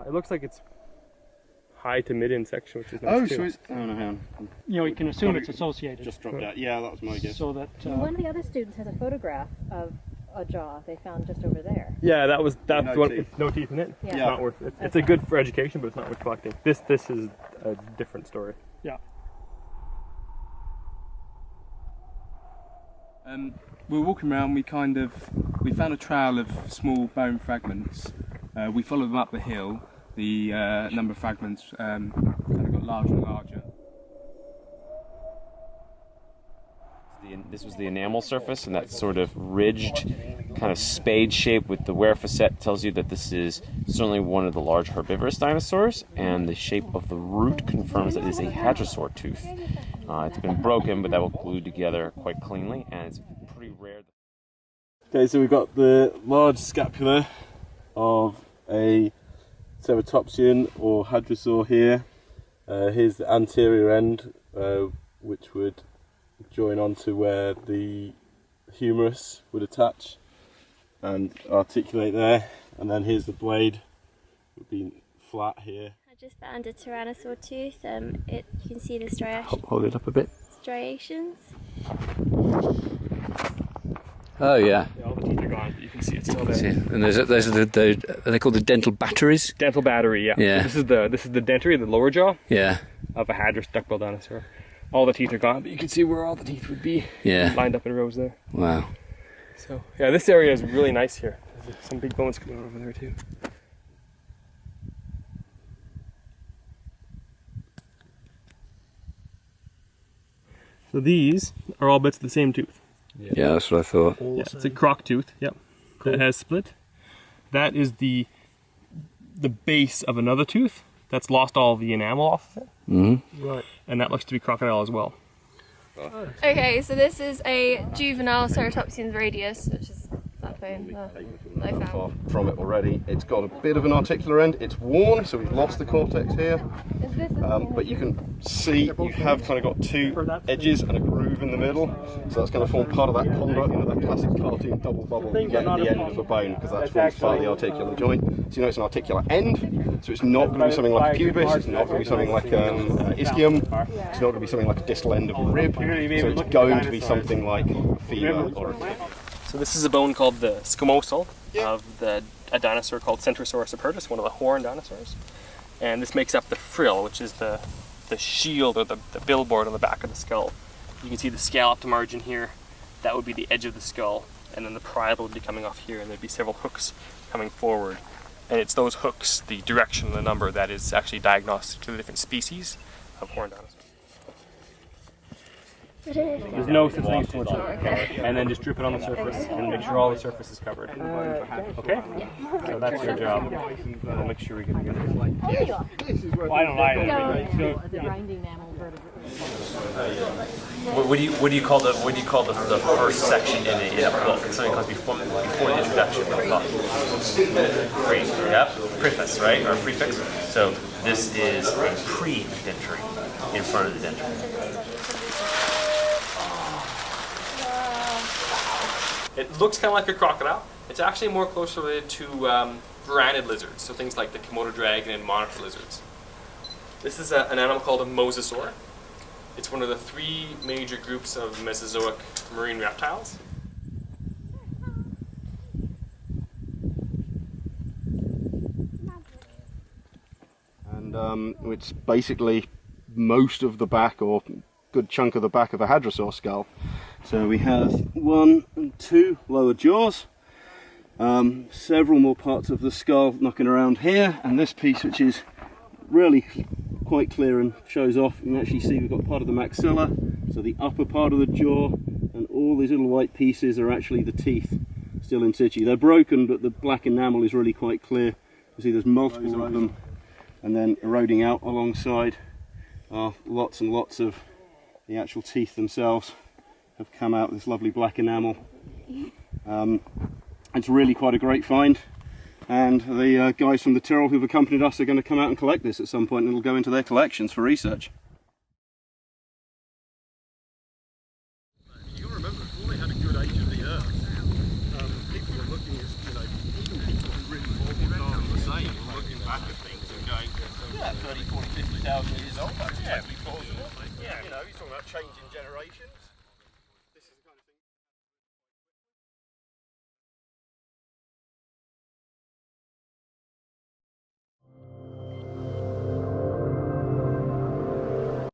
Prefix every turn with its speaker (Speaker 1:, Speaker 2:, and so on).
Speaker 1: it looks like it's high to mid in section, which is nice too.
Speaker 2: Oh, no, hang on.
Speaker 3: You know, you can assume it's associated.
Speaker 2: Just dropped out. Yeah, that was my guess.
Speaker 3: So that
Speaker 4: One of the other students has a photograph of a jaw they found just over there.
Speaker 1: Yeah, that's
Speaker 2: no
Speaker 1: one.
Speaker 2: teeth.
Speaker 1: It's no teeth in it.
Speaker 4: Yeah.
Speaker 1: It's not worth it. It's a good for education, but it's not worth collecting. This is a different story.
Speaker 3: yeah.
Speaker 5: We were walking around, we found a trail of small bone fragments. We followed them up the hill. The number of fragments kind of got larger and larger.
Speaker 6: This was the enamel surface, and that sort of ridged, kind of spade shape with the wear facet tells you that this is certainly one of the large herbivorous dinosaurs, and the shape of the root confirms that it is a hadrosaur tooth. It's been broken, but that will glue together quite cleanly, and it's pretty rare.
Speaker 2: Okay, so we've got the large scapula of a ceratopsian or hadrosaur here. Here's the anterior end, which would join onto where the humerus would attach and articulate there. And then here's the blade, would be flat here.
Speaker 7: I just found a tyrannosaur tooth. You can see the
Speaker 6: Hold it up a bit.
Speaker 7: striations.
Speaker 6: Oh yeah.
Speaker 1: All the teeth are gone, but you can see it's still there.
Speaker 6: And those are the are they called the dental batteries?
Speaker 1: Dental battery, yeah.
Speaker 6: Yeah.
Speaker 1: So this is the dentary, the lower jaw
Speaker 6: Yeah.
Speaker 1: of a hadrous duckbill dinosaur. All the teeth are gone, but you can see where all the teeth would be
Speaker 6: Yeah.
Speaker 1: lined up in rows there.
Speaker 6: Wow.
Speaker 1: So yeah, this area is really nice here. There's some big bones coming out over there too. So these are all bits of the same tooth.
Speaker 6: Yeah, that's what I thought.
Speaker 1: Yeah, it's a croc tooth. Yep. Cool. That has split. That is the base of another tooth that's lost all the enamel off of it.
Speaker 6: Mm-hmm.
Speaker 1: Right. And that looks to be crocodile as well.
Speaker 7: Okay, so this is a juvenile ceratopsian radius, which is that bone that I
Speaker 2: Not far
Speaker 7: found.
Speaker 2: from it already. It's got a bit of an articular end. It's worn, so we've lost the cortex here. But you can see you have kind of got two edges and a groove in the middle. So that's going to form part of that conduit, that classic cartoon double bubble you get at the end of a bone, because that forms part of the articular joint. So you know it's an articular end, so it's not going to be something like a pubis, it's not going to be something like ischium, it's not going to be something like a distal end of a rib, so it's going to be something like a femur or a tip.
Speaker 1: So this is a bone called the scomosal of a dinosaur called Centrosaurus apertus, one of the horned dinosaurs. And this makes up the frill, which is the shield or the billboard on the back of the skull. You can see the scalloped margin here. That would be the edge of the skull. And then the parietal would be coming off here, and there'd be several hooks coming forward. And it's those hooks, the direction and the number, that is actually diagnostic to the different species of horned dinosaurs. There's no such thing as too much water. And then just drip it on the surface and make sure all the surface is covered. Okay? So that's your job. We'll make sure we get a good
Speaker 3: Well, I don't like
Speaker 4: The grinding enamel vertebrate.
Speaker 6: What do you call the first section in a book? It's something called before the introduction of the book. Pre, yeah, preface, right, or prefix. So this is a pre-dentary in front of the dentary.
Speaker 1: It looks kind of like a crocodile. It's actually more closely related to varanid lizards, so things like the Komodo dragon and monitor lizards. This is an animal called a mosasaur. It's one of the three major groups of Mesozoic marine reptiles.
Speaker 2: And it's basically most of the back, or good chunk of the back of a hadrosaur skull. So we have 1 and 2 lower jaws, several more parts of the skull knocking around here, and this piece, which is really quite clear and shows off. You can actually see we've got part of the maxilla, so the upper part of the jaw, and all these little white pieces are actually the teeth still in situ. They're broken, but the black enamel is really quite clear. You see there's multiple of them, and then eroding out alongside are lots and lots of the actual teeth themselves have come out with this lovely black enamel. It's really quite a great find, and the guys from the Tyrrell who've accompanied us are going to come out and collect this at some point, and it'll go into their collections for research.
Speaker 8: You got to remember, before they had a good age of the earth, people were looking at, even people who really thought the same, were looking back at things
Speaker 2: 10,000 years old. That's totally plausible. Yeah. You know, he's talking about changing generations.